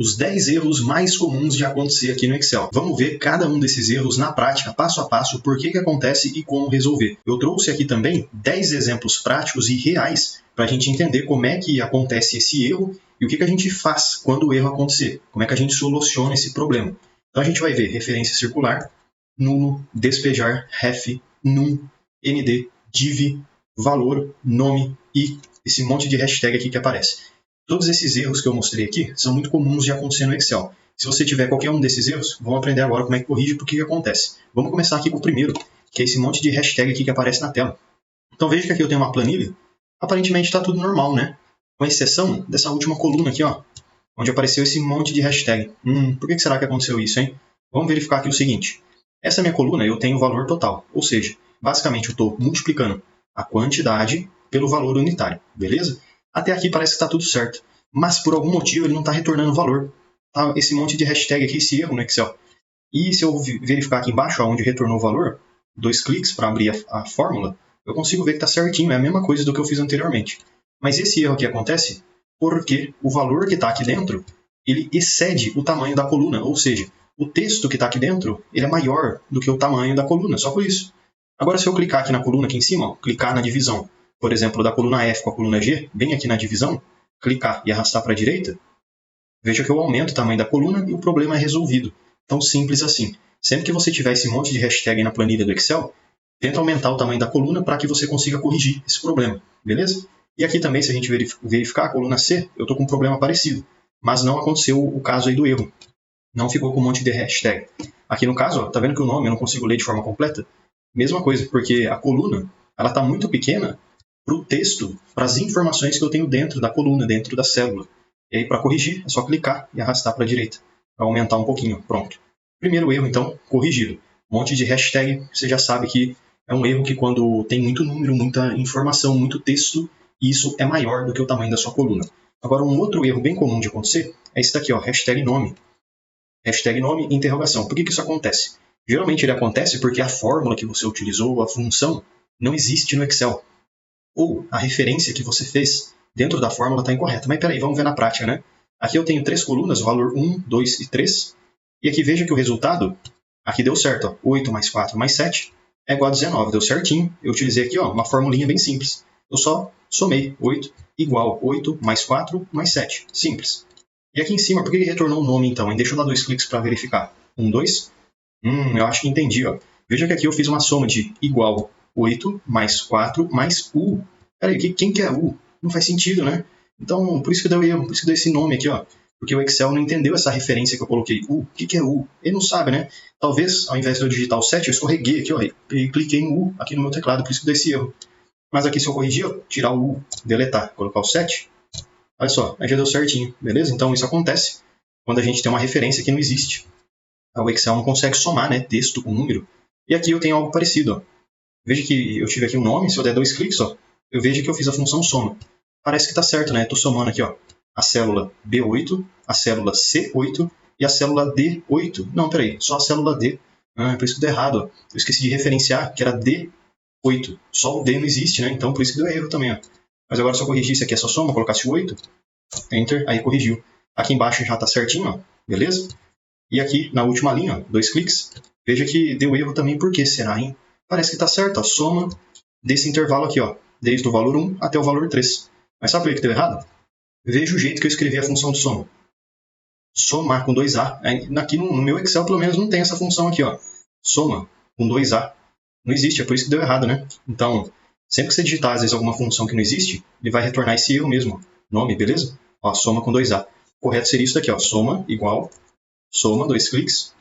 os 10 erros mais comuns de acontecer aqui no Excel. Vamos ver cada um desses erros na prática, passo a passo, por que acontece e como resolver. Eu trouxe aqui também 10 exemplos práticos e reais para a gente entender como é que acontece esse erro e o que a gente faz quando o erro acontecer, como é que a gente soluciona esse problema. Então a gente vai ver referência circular, nulo, despejar, ref, num, nd, div, valor, nome e esse monte de hashtag aqui que aparece. Todos esses erros que eu mostrei aqui são muito comuns de acontecer no Excel. Se você tiver qualquer um desses erros, vamos aprender agora como é que corrige e por que acontece. Vamos começar aqui com o primeiro, que é esse monte de hashtag aqui que aparece na tela. Então veja que aqui eu tenho uma planilha, aparentemente está tudo normal, né? Com exceção dessa última coluna aqui, ó, onde apareceu esse monte de hashtag. Por que será que aconteceu isso, hein? Vamos verificar aqui o seguinte. Essa minha coluna eu tenho o valor total, ou seja, basicamente eu estou multiplicando a quantidade pelo valor unitário, beleza? Até aqui parece que está tudo certo, mas por algum motivo ele não está retornando valor. Tá? Esse monte de hashtag aqui, esse erro no Excel. E se eu verificar aqui embaixo, onde retornou o valor, 2 cliques para abrir a fórmula, eu consigo ver que está certinho, é a mesma coisa do que eu fiz anteriormente. Mas esse erro aqui acontece porque o valor que está aqui dentro, ele excede o tamanho da coluna, ou seja, o texto que está aqui dentro, ele é maior do que o tamanho da coluna, só por isso. Agora, se eu clicar aqui na coluna aqui em cima, ó, clicar na divisão, por exemplo, da coluna F com a coluna G, bem aqui na divisão, clicar e arrastar para a direita, veja que eu aumento o tamanho da coluna e o problema é resolvido. Tão simples assim. Sempre que você tiver esse monte de hashtag na planilha do Excel, tenta aumentar o tamanho da coluna para que você consiga corrigir esse problema, beleza? E aqui também, se a gente verificar a coluna C, eu estou com um problema parecido, mas não aconteceu o caso aí do erro. Não ficou com um monte de hashtag. Aqui no caso, está vendo que o nome eu não consigo ler de forma completa? Mesma coisa, porque a coluna está muito pequena para o texto, para as informações que eu tenho dentro da coluna, dentro da célula. E aí, para corrigir, é só clicar e arrastar para a direita, para aumentar um pouquinho. Pronto. Primeiro erro, então, corrigido. Um monte de hashtag, você já sabe que é um erro que quando tem muito número, muita informação, muito texto, isso é maior do que o tamanho da sua coluna. Agora, um outro erro bem comum de acontecer é esse daqui, ó, hashtag nome. Hashtag nome, interrogação. Por que isso acontece? Geralmente ele acontece porque a fórmula que você utilizou, a função, não existe no Excel. Ou a referência que você fez dentro da fórmula está incorreta. Mas peraí, vamos ver na prática, né? Aqui eu tenho 3 colunas, o valor 1, 2 e 3. E aqui veja que o resultado, aqui deu certo. Ó, 8 mais 4 mais 7 é igual a 19. Deu certinho. Eu utilizei aqui ó, uma formulinha bem simples. Eu só somei 8 igual 8 mais 4 mais 7. Simples. E aqui em cima, por que ele retornou o nome então? Deixa eu dar 2 cliques para verificar. 1, 2. Eu acho que entendi. Ó. Veja que aqui eu fiz uma soma de igual 8 mais 4 mais U. Peraí, quem que é U? Não faz sentido, né? Então, por isso que deu erro, por isso que deu esse nome aqui, ó. Porque o Excel não entendeu essa referência que eu coloquei. U, o que é U? Ele não sabe, né? Talvez, ao invés de eu digitar o 7, eu escorreguei aqui, ó, e cliquei no U aqui no meu teclado, por isso que deu esse erro. Mas aqui, se eu corrigir, ó, tirar o U, deletar, colocar o 7, olha só, aí já deu certinho, beleza? Então, isso acontece quando a gente tem uma referência que não existe. O Excel não consegue somar, né, texto com número. E aqui eu tenho algo parecido, ó. Veja que eu tive aqui um nome, se eu der 2 cliques, ó, eu vejo que eu fiz a função soma. Parece que está certo, né? Estou somando aqui ó, a célula B8, a célula C8 e a célula D8. Não, peraí, só a célula D. Por isso que deu errado. Ó. Eu esqueci de referenciar que era D8. Só o D não existe, né? Então por isso que deu erro também. Ó. Mas agora se eu corrigisse aqui essa soma, colocasse o 8, Enter, aí corrigiu. Aqui embaixo já está certinho, ó, beleza? E aqui na última linha, ó, 2 cliques, veja que deu erro também. Por que será, hein? Parece que está certo, ó, soma desse intervalo aqui, ó, desde o valor 1 até o valor 3. Mas sabe por que deu errado? Veja o jeito que eu escrevi a função de soma. Somar com 2A. Aqui no meu Excel, pelo menos, não tem essa função aqui, ó. Soma com 2A. Não existe, é por isso que deu errado, né? Então, sempre que você digitar, às vezes, alguma função que não existe, ele vai retornar esse erro mesmo. Nome, beleza? Ó, soma com 2A. O correto seria isso daqui, ó. Soma igual, soma, 2 cliques,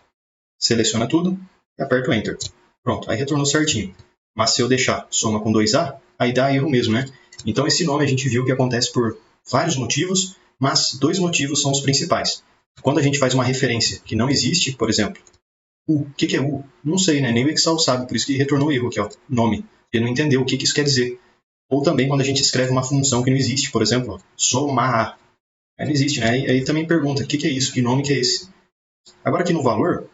seleciona tudo e aperta o Enter. Pronto, aí retornou certinho. Mas se eu deixar soma com 2A, aí dá erro mesmo, né? Então esse nome a gente viu que acontece por vários motivos, mas 2 motivos são os principais. Quando a gente faz uma referência que não existe, por exemplo, U, o que é U? Não sei, né? Nem o Excel sabe, por isso que retornou erro aqui, ó, nome. Ele não entendeu o que isso quer dizer. Ou também quando a gente escreve uma função que não existe, por exemplo, ó, somar. Aí não existe, né? Aí também pergunta, o que é isso? Que nome que é esse? Agora aqui no valor,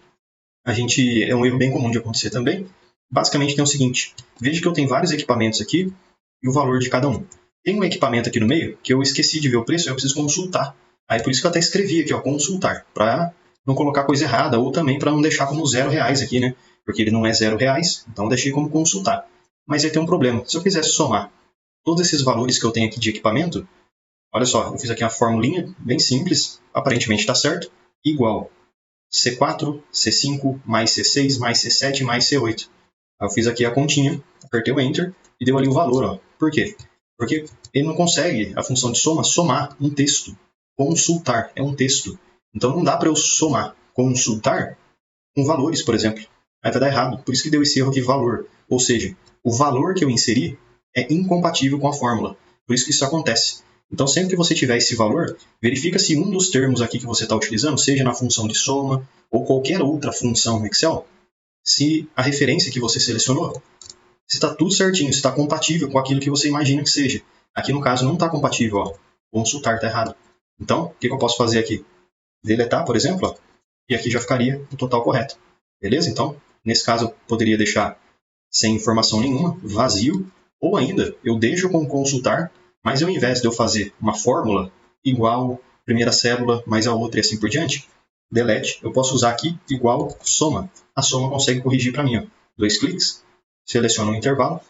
é um erro bem comum de acontecer também. Basicamente tem o seguinte, veja que eu tenho vários equipamentos aqui e o valor de cada um. Tem um equipamento aqui no meio que eu esqueci de ver o preço, eu preciso consultar. Aí por isso que eu até escrevi aqui, ó, consultar, para não colocar coisa errada, ou também para não deixar como R$0 aqui, né? Porque ele não é R$0, então eu deixei como consultar. Mas aí tem um problema. Se eu quisesse somar todos esses valores que eu tenho aqui de equipamento, olha só, eu fiz aqui uma formulinha bem simples, aparentemente está certo, igual C4, C5, mais C6, mais C7, mais C8. Aí eu fiz aqui a continha, apertei o Enter e deu ali o valor. Ó. Por quê? Porque ele não consegue, a função de soma, somar um texto. Consultar é um texto. Então não dá para eu somar consultar com valores, por exemplo. Aí vai dar errado. Por isso que deu esse erro de valor. Ou seja, o valor que eu inseri é incompatível com a fórmula. Por isso que isso acontece. Então, sempre que você tiver esse valor, verifica se um dos termos aqui que você está utilizando, seja na função de soma ou qualquer outra função no Excel, se a referência que você selecionou, se está tudo certinho, se está compatível com aquilo que você imagina que seja. Aqui, no caso, não está compatível. Ó. Consultar está errado. Então, o que eu posso fazer aqui? Deletar, por exemplo, ó, e aqui já ficaria o total correto. Beleza? Então, nesse caso, eu poderia deixar sem informação nenhuma, vazio, ou ainda, eu deixo com consultar, mas ao invés de eu fazer uma fórmula igual primeira célula mais a outra e assim por diante, delete, eu posso usar aqui igual soma. A soma consegue corrigir para mim. Ó. 2 cliques, seleciono o intervalo,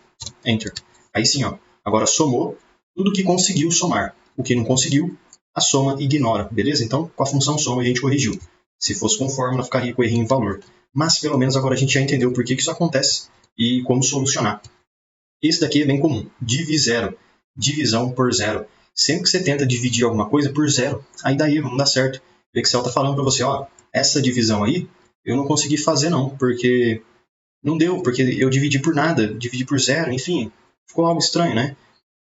Enter. Aí sim, ó, agora somou tudo que conseguiu somar. O que não conseguiu, a soma ignora, beleza? Então, com a função soma a gente corrigiu. Se fosse com fórmula, ficaria com errinho em valor. Mas, pelo menos, agora a gente já entendeu por que isso acontece e como solucionar. Esse daqui é bem comum, div0, divisão por zero. Sempre que você tenta dividir alguma coisa por zero, aí dá erro, não dá certo. O Excel está falando para você, ó, essa divisão aí eu não consegui fazer não, porque não deu, porque eu dividi por nada, dividi por zero, enfim, ficou algo estranho, né?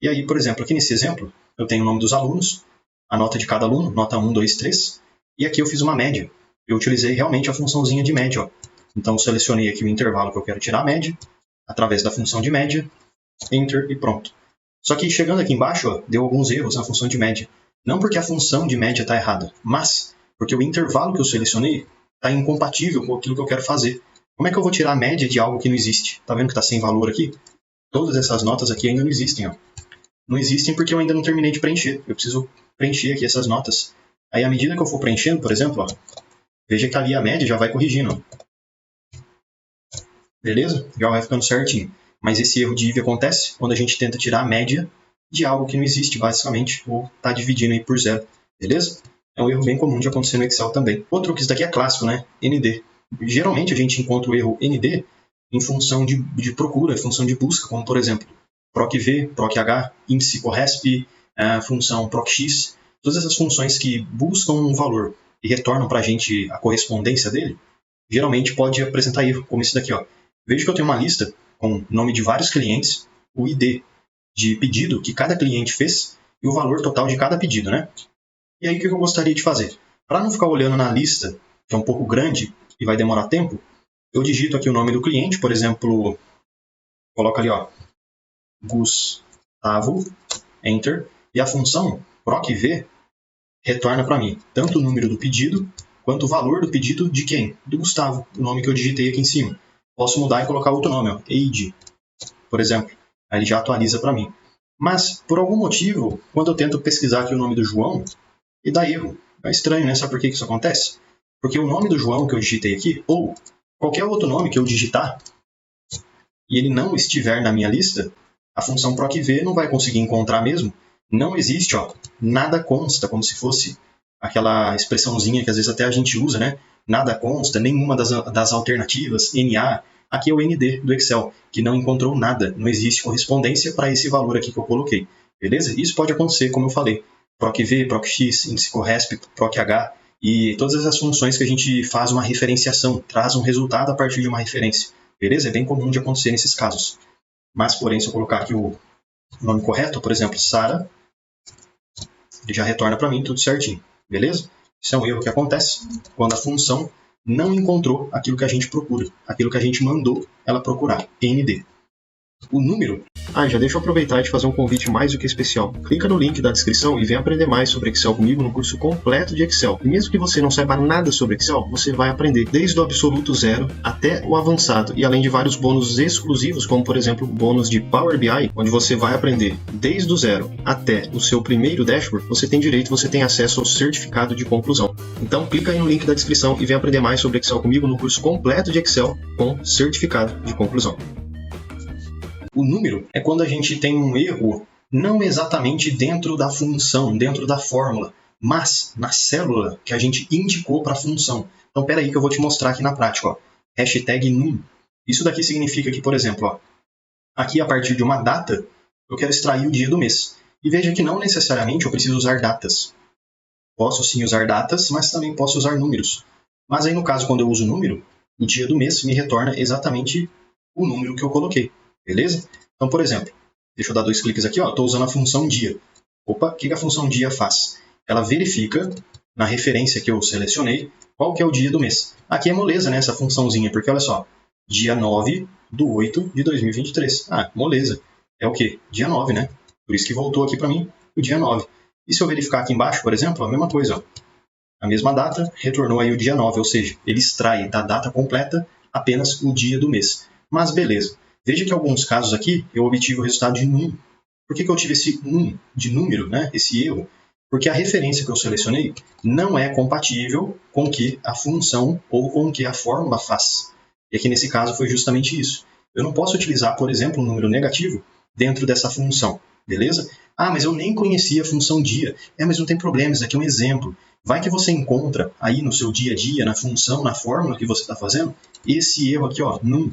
E aí, por exemplo, aqui nesse exemplo, eu tenho o nome dos alunos, a nota de cada aluno, nota 1, 2, 3, e aqui eu fiz uma média. Eu utilizei realmente a funçãozinha de média, ó. Então, selecionei aqui o intervalo que eu quero tirar a média, através da função de média, Enter e pronto. Só que chegando aqui embaixo, ó, deu alguns erros na função de média. Não porque a função de média está errada, mas porque o intervalo que eu selecionei está incompatível com aquilo que eu quero fazer. Como é que eu vou tirar a média de algo que não existe? Está vendo que está sem valor aqui? Todas essas notas aqui ainda não existem. Ó. Não existem porque eu ainda não terminei de preencher. Eu preciso preencher aqui essas notas. Aí, à medida que eu for preenchendo, por exemplo, ó, veja que ali a média já vai corrigindo. Ó. Beleza? Já vai ficando certinho. Mas esse erro de IV acontece quando a gente tenta tirar a média de algo que não existe, basicamente, ou está dividindo aí por zero. Beleza? É um erro bem comum de acontecer no Excel também. Outro que isso daqui é clássico, né? ND. Geralmente a gente encontra o erro ND em função de procura, em função de busca, como por exemplo, PROC-V, PROC-H, índice CORRESP, função PROC-X. Todas essas funções que buscam um valor e retornam para a gente a correspondência dele, geralmente pode apresentar erro, como esse daqui. Ó. Veja que eu tenho uma lista com o nome de vários clientes, o ID de pedido que cada cliente fez e o valor total de cada pedido, né? E aí o que eu gostaria de fazer? Para não ficar olhando na lista, que é um pouco grande e vai demorar tempo, eu digito aqui o nome do cliente, por exemplo, coloco ali, ó, Gustavo, Enter, e a função PROC-V retorna para mim tanto o número do pedido quanto o valor do pedido de quem? Do Gustavo, o nome que eu digitei aqui em cima. Posso mudar e colocar outro nome, ó, Age, por exemplo. Aí ele já atualiza para mim. Mas, por algum motivo, quando eu tento pesquisar aqui o nome do João, e dá erro. É estranho, né? Sabe por que isso acontece? Porque o nome do João que eu digitei aqui, ou qualquer outro nome que eu digitar, e ele não estiver na minha lista, a função PROC-V não vai conseguir encontrar mesmo. Não existe, ó, nada consta, como se fosse aquela expressãozinha que às vezes até a gente usa, né? Nada consta, nenhuma das alternativas, NA. Aqui é o ND do Excel, que não encontrou nada, não existe correspondência para esse valor aqui que eu coloquei. Beleza? Isso pode acontecer, como eu falei. PROC-V, PROC-X, índice CORRESP, PROC-H e todas essas funções que a gente faz uma referenciação, traz um resultado a partir de uma referência. Beleza? É bem comum de acontecer nesses casos. Mas, porém, se eu colocar aqui o nome correto, por exemplo, Sara, ele já retorna para mim tudo certinho. Beleza? Isso é um erro que acontece quando a função não encontrou aquilo que a gente procura, aquilo que a gente mandou ela procurar, ND. O número Já deixa eu aproveitar e te fazer um convite mais do que especial. Clica no link da descrição e vem aprender mais sobre Excel comigo no curso completo de Excel. E mesmo que você não saiba nada sobre Excel, você vai aprender desde o absoluto zero até o avançado. E além de vários bônus exclusivos, como por exemplo o bônus de Power BI, onde você vai aprender desde o zero até o seu primeiro dashboard, você tem acesso ao certificado de conclusão. Então clica aí no link da descrição e vem aprender mais sobre Excel comigo no curso completo de Excel com certificado de conclusão. O número é quando a gente tem um erro não exatamente dentro da função, dentro da fórmula, mas na célula que a gente indicou para a função. Então, espera aí que eu vou te mostrar aqui na prática. Ó. Hashtag num. Isso daqui significa que, por exemplo, ó, aqui a partir de uma data, eu quero extrair o dia do mês. E veja que não necessariamente eu preciso usar datas. Posso sim usar datas, mas também posso usar números. Mas aí, no caso, quando eu uso número, o dia do mês me retorna exatamente o número que eu coloquei. Beleza? Então, por exemplo, deixa eu dar 2 cliques aqui. Estou usando a função dia. Opa, o que a função dia faz? Ela verifica, na referência que eu selecionei, qual que é o dia do mês. Aqui é moleza, né, essa funçãozinha, porque olha só, dia 9/8 de 2023. Moleza. É o quê? Dia 9, né? Por isso que voltou aqui para mim o dia 9. E se eu verificar aqui embaixo, por exemplo, a mesma coisa. Ó. A mesma data retornou aí o dia 9, ou seja, ele extrai da data completa apenas o dia do mês. Mas beleza. Veja que em alguns casos aqui eu obtive o resultado de num. Por que eu tive esse num de número, né? Esse erro? Porque a referência que eu selecionei não é compatível com o que a função ou com o que a fórmula faz. E aqui nesse caso foi justamente isso. Eu não posso utilizar, por exemplo, um número negativo dentro dessa função, beleza? Mas eu nem conhecia a função dia. Mas não tem problema, isso aqui é um exemplo. Vai que você encontra aí no seu dia a dia, na função, na fórmula que você está fazendo, esse erro aqui, ó, num.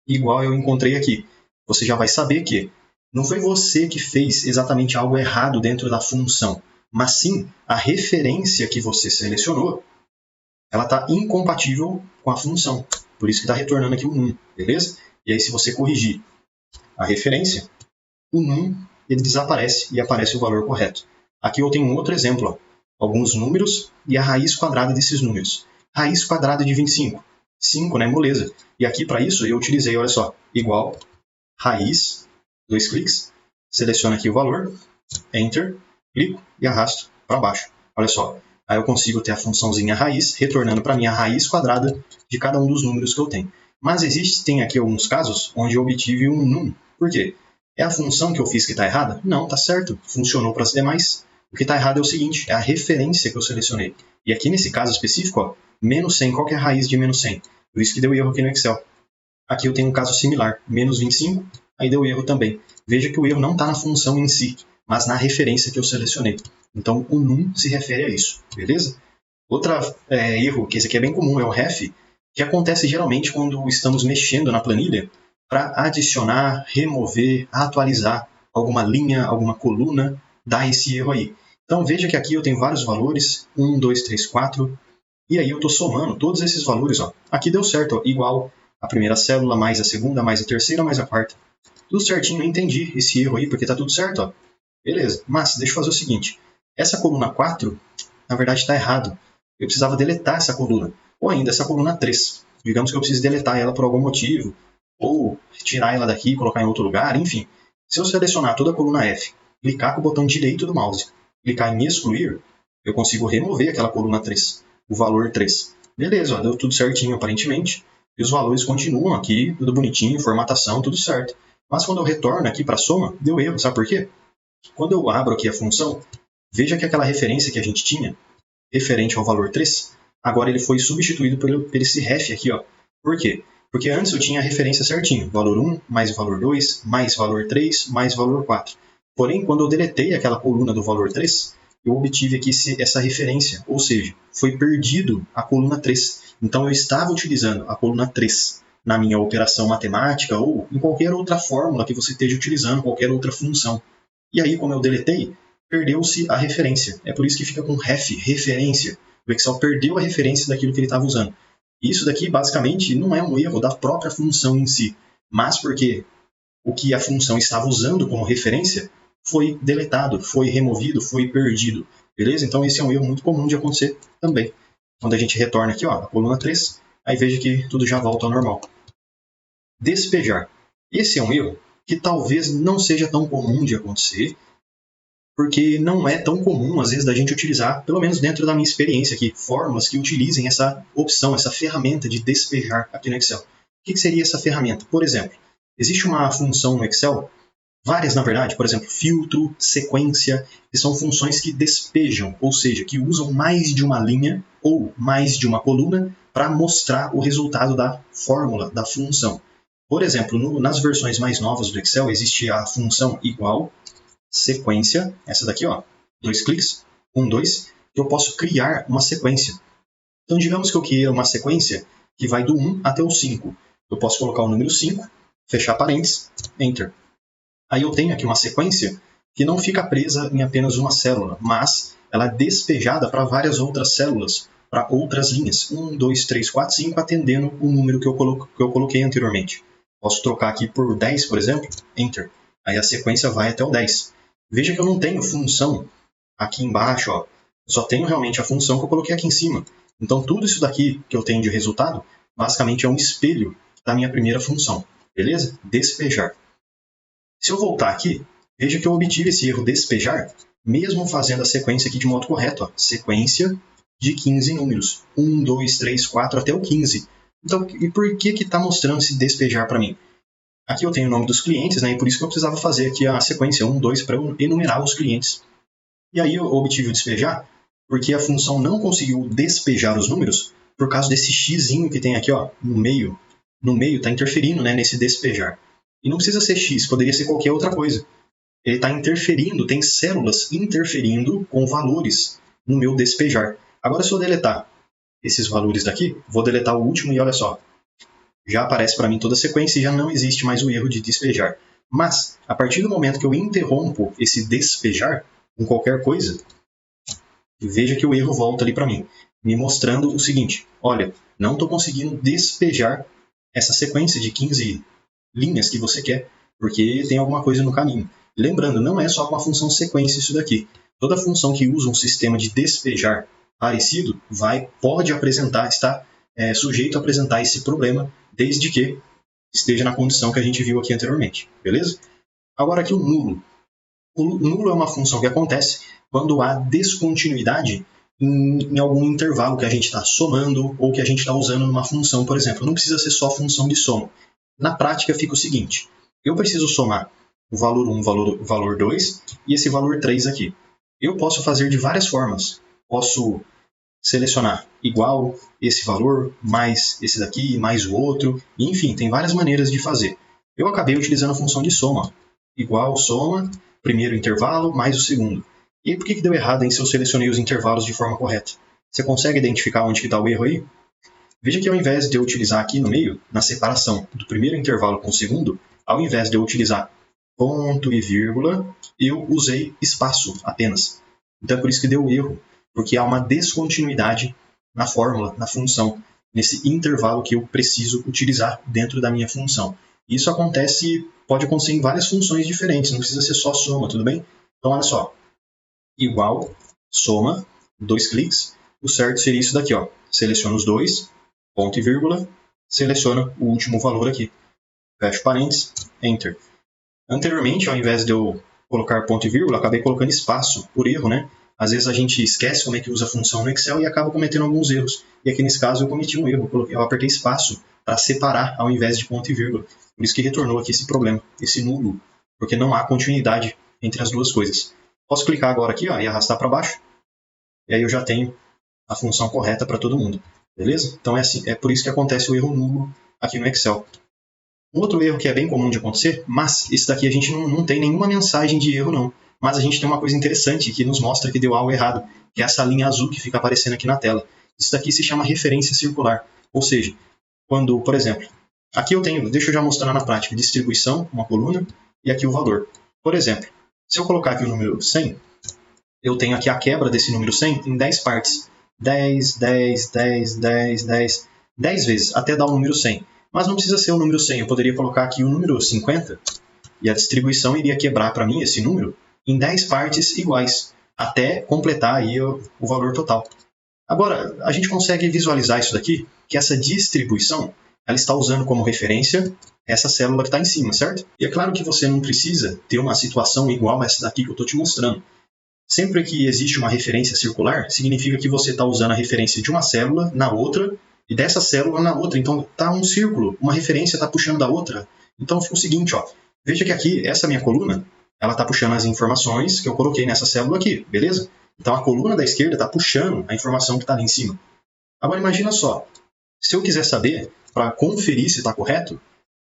Igual eu encontrei aqui. Você já vai saber que não foi você que fez exatamente algo errado dentro da função, mas sim a referência que você selecionou, ela está incompatível com a função. Por isso que está retornando aqui o num, beleza? E aí se você corrigir a referência, o num ele desaparece e aparece o valor correto. Aqui eu tenho um outro exemplo. Ó. Alguns números e a raiz quadrada desses números. Raiz quadrada de 25. 5, né? Moleza. E aqui, para isso, eu utilizei, olha só, igual, raiz, 2 cliques, seleciono aqui o valor, Enter, clico e arrasto para baixo. Olha só, aí eu consigo ter a funçãozinha raiz, retornando para mim a raiz quadrada de cada um dos números que eu tenho. Mas existem aqui alguns casos onde eu obtive um num. Por quê? É a função que eu fiz que está errada? Não, está certo, funcionou para as demais. O que está errado é o seguinte, é a referência que eu selecionei. E aqui nesse caso específico, ó, menos 100, qual que é a raiz de menos 100? Por isso que deu erro aqui no Excel. Aqui eu tenho um caso similar, menos 25, aí deu erro também. Veja que o erro não está na função em si, mas na referência que eu selecionei. Então, o num se refere a isso, beleza? Outro erro, que esse aqui é bem comum, é o ref, que acontece geralmente quando estamos mexendo na planilha para adicionar, remover, atualizar alguma linha, alguma coluna, dá esse erro aí. Então, veja que aqui eu tenho vários valores, 1, 2, 3, 4, e aí eu estou somando todos esses valores. Ó. Aqui deu certo, ó, igual a primeira célula, mais a segunda, mais a terceira, mais a quarta. Tudo certinho, eu entendi esse erro aí, porque está tudo certo. Ó. Beleza, mas deixa eu fazer o seguinte. Essa coluna 4, na verdade, está errado. Eu precisava deletar essa coluna. Ou ainda essa coluna 3. Digamos que eu precise deletar ela por algum motivo, ou tirar ela daqui e colocar em outro lugar, enfim. Se eu selecionar toda a coluna F, clicar com o botão direito do mouse, clicar em excluir, eu consigo remover aquela coluna 3, o valor 3. Beleza, ó, deu tudo certinho aparentemente, e os valores continuam aqui, tudo bonitinho, formatação, tudo certo. Mas quando eu retorno aqui para a soma, deu erro, sabe por quê? Quando eu abro aqui a função, veja que aquela referência que a gente tinha, referente ao valor 3, agora ele foi substituído por esse ref aqui. Ó. Por quê? Porque antes eu tinha a referência certinho, valor 1, mais valor 2, mais valor 3, mais valor 4. Porém, quando eu deletei aquela coluna do valor 3, eu obtive aqui essa referência, ou seja, foi perdido a coluna 3. Então eu estava utilizando a coluna 3 na minha operação matemática ou em qualquer outra fórmula que você esteja utilizando, qualquer outra função. E aí, como eu deletei, perdeu-se a referência. É por isso que fica com ref, referência. O Excel perdeu a referência daquilo que ele estava usando. Isso daqui, basicamente, não é um erro da própria função em si, mas porque o que a função estava usando como referência foi deletado, foi removido, foi perdido. Beleza? Então, esse é um erro muito comum de acontecer também. Quando a gente retorna aqui, ó, a coluna 3, aí veja que tudo já volta ao normal. Despejar. Esse é um erro que talvez não seja tão comum de acontecer, porque não é tão comum, às vezes, da gente utilizar, pelo menos dentro da minha experiência aqui, fórmulas que utilizem essa opção, essa ferramenta de despejar aqui no Excel. O que seria essa ferramenta? Por exemplo, existe uma função no Excel, várias na verdade, por exemplo, filtro, sequência, que são funções que despejam, ou seja, que usam mais de uma linha ou mais de uma coluna para mostrar o resultado da fórmula, da função. Por exemplo, nas versões mais novas do Excel, existe a função igual, sequência, essa daqui, ó, 2 cliques, 1, 2, que eu posso criar uma sequência. Então, digamos que eu queira uma sequência que vai do 1 até o 5. Eu posso colocar o número 5, fechar parênteses, Enter. Aí eu tenho aqui uma sequência que não fica presa em apenas uma célula, mas ela é despejada para várias outras células, para outras linhas. 1, 2, 3, 4, 5, atendendo o número que eu coloquei anteriormente. Posso trocar aqui por 10, por exemplo, Enter. Aí a sequência vai até o 10. Veja que eu não tenho função aqui embaixo, ó. Eu só tenho realmente a função que eu coloquei aqui em cima. Então, tudo isso daqui que eu tenho de resultado, basicamente é um espelho da minha primeira função. Beleza? Despejar. Se eu voltar aqui, veja que eu obtive esse erro despejar, mesmo fazendo a sequência aqui de modo correto. Ó. Sequência de 15 números. 1, 2, 3, 4, até o 15. Então, e por que está mostrando esse despejar para mim? Aqui eu tenho o nome dos clientes, né? E por isso que eu precisava fazer aqui a sequência 1, 2 para eu enumerar os clientes. E aí eu obtive o despejar, porque a função não conseguiu despejar os números por causa desse xzinho que tem aqui, ó, no meio. No meio está interferindo, né, nesse despejar. E não precisa ser x, poderia ser qualquer outra coisa. Ele está interferindo, tem células interferindo com valores no meu despejar. Agora, se eu deletar esses valores daqui, vou deletar o último e olha só. Já aparece para mim toda a sequência e já não existe mais o erro de despejar. Mas, a partir do momento que eu interrompo esse despejar com qualquer coisa, veja que o erro volta ali para mim, me mostrando o seguinte, olha, não estou conseguindo despejar essa sequência de 15 linhas que você quer, porque tem alguma coisa no caminho. Lembrando, não é só uma função sequência isso daqui. Toda função que usa um sistema de despejar parecido pode apresentar, está sujeito a apresentar esse problema, desde que esteja na condição que a gente viu aqui anteriormente, beleza? Agora aqui o nulo. O nulo é uma função que acontece quando há descontinuidade em algum intervalo que a gente está somando ou que a gente está usando numa função, por exemplo. Não precisa ser só função de soma. Na prática fica o seguinte, eu preciso somar o valor 1, o valor 2 e esse valor 3 aqui. Eu posso fazer de várias formas. Posso selecionar igual esse valor, mais esse daqui, mais o outro. Enfim, tem várias maneiras de fazer. Eu acabei utilizando a função de soma. Igual, soma, primeiro intervalo, mais o segundo. E aí, por que deu errado se eu selecionei os intervalos de forma correta? Você consegue identificar onde está o erro aí? Veja que ao invés de eu utilizar aqui no meio, na separação do primeiro intervalo com o segundo, ao invés de eu utilizar ponto e vírgula, eu usei espaço apenas. Então é por isso que deu erro, porque há uma descontinuidade na fórmula, na função, nesse intervalo que eu preciso utilizar dentro da minha função. Isso pode acontecer em várias funções diferentes, não precisa ser só soma, tudo bem? Então olha só, igual, soma, 2 cliques, o certo seria isso daqui, ó. Seleciona os dois, ponto e vírgula, seleciona o último valor aqui. Fecha parênteses, Enter. Anteriormente, ao invés de eu colocar ponto e vírgula, acabei colocando espaço, por erro, né? Às vezes a gente esquece como é que usa a função no Excel e acaba cometendo alguns erros. E aqui nesse caso eu cometi um erro, eu apertei espaço para separar ao invés de ponto e vírgula. Por isso que retornou aqui esse problema, esse nulo, porque não há continuidade entre as duas coisas. Posso clicar agora aqui, ó, e arrastar para baixo, e aí eu já tenho a função correta para todo mundo. Beleza? Então é assim, é por isso que acontece o erro nulo aqui no Excel. Um outro erro que é bem comum de acontecer, mas esse daqui a gente não tem nenhuma mensagem de erro não. Mas a gente tem uma coisa interessante que nos mostra que deu algo errado, que é essa linha azul que fica aparecendo aqui na tela. Isso daqui se chama referência circular. Ou seja, quando, por exemplo, aqui eu tenho, deixa eu já mostrar na prática, distribuição, uma coluna, e aqui o valor. Por exemplo, se eu colocar aqui o número 100, eu tenho aqui a quebra desse número 100 em 10 partes. 10, 10, 10, 10, 10, 10 vezes, até dar o número 100. Mas não precisa ser o número 100, eu poderia colocar aqui o número 50, e a distribuição iria quebrar para mim esse número em 10 partes iguais, até completar aí o valor total. Agora, a gente consegue visualizar isso daqui, que essa distribuição, ela está usando como referência essa célula que está em cima, certo? E é claro que você não precisa ter uma situação igual a essa daqui que eu estou te mostrando. Sempre que existe uma referência circular, significa que você está usando a referência de uma célula na outra e dessa célula na outra. Então, está um círculo, uma referência está puxando da outra. Então, fica o seguinte, ó. Veja que aqui, essa minha coluna, ela está puxando as informações que eu coloquei nessa célula aqui, beleza? Então, a coluna da esquerda está puxando a informação que está ali em cima. Agora, imagina só. Se eu quiser saber, para conferir se está correto,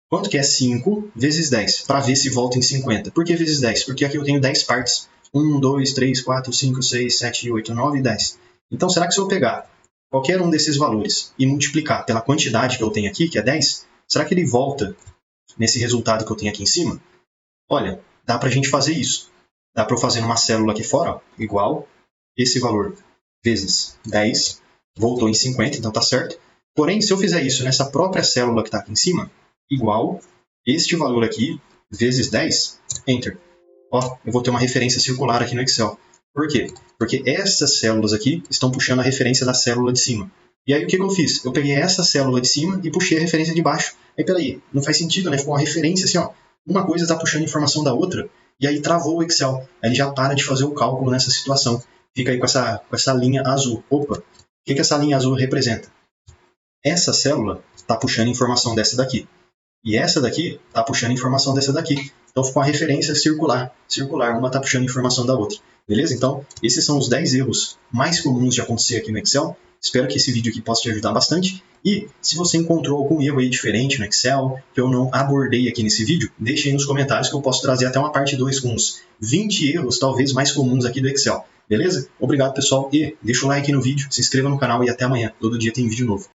quanto que é 5 vezes 10? Para ver se volta em 50. Por que vezes 10? Porque aqui eu tenho 10 partes. 1, 2, 3, 4, 5, 6, 7, 8, 9 e 10. Então, será que se eu pegar qualquer um desses valores e multiplicar pela quantidade que eu tenho aqui, que é 10, será que ele volta nesse resultado que eu tenho aqui em cima? Olha, dá para a gente fazer isso. Dá para eu fazer numa célula aqui fora, ó, igual esse valor vezes 10, voltou em 50, então tá certo. Porém, se eu fizer isso nessa própria célula que está aqui em cima, igual este valor aqui vezes 10, Enter. Ó, eu vou ter uma referência circular aqui no Excel. Por quê? Porque essas células aqui estão puxando a referência da célula de cima. E aí o que eu fiz? Eu peguei essa célula de cima e puxei a referência de baixo. Aí peraí, não faz sentido, né? Ficou uma referência assim, ó. Uma coisa está puxando informação da outra e aí travou o Excel. Aí ele já para de fazer o cálculo nessa situação. Fica aí com essa linha azul. Opa, o que essa linha azul representa? Essa célula está puxando informação dessa daqui. E essa daqui está puxando informação dessa daqui. Então ficou uma referência circular. Uma está puxando informação da outra. Beleza? Então, esses são os 10 erros mais comuns de acontecer aqui no Excel. Espero que esse vídeo aqui possa te ajudar bastante. E se você encontrou algum erro aí diferente no Excel, que eu não abordei aqui nesse vídeo, deixe aí nos comentários que eu posso trazer até uma parte 2 com uns 20 erros talvez mais comuns aqui do Excel. Beleza? Obrigado, pessoal. E deixa o like no vídeo, se inscreva no canal e até amanhã. Todo dia tem vídeo novo.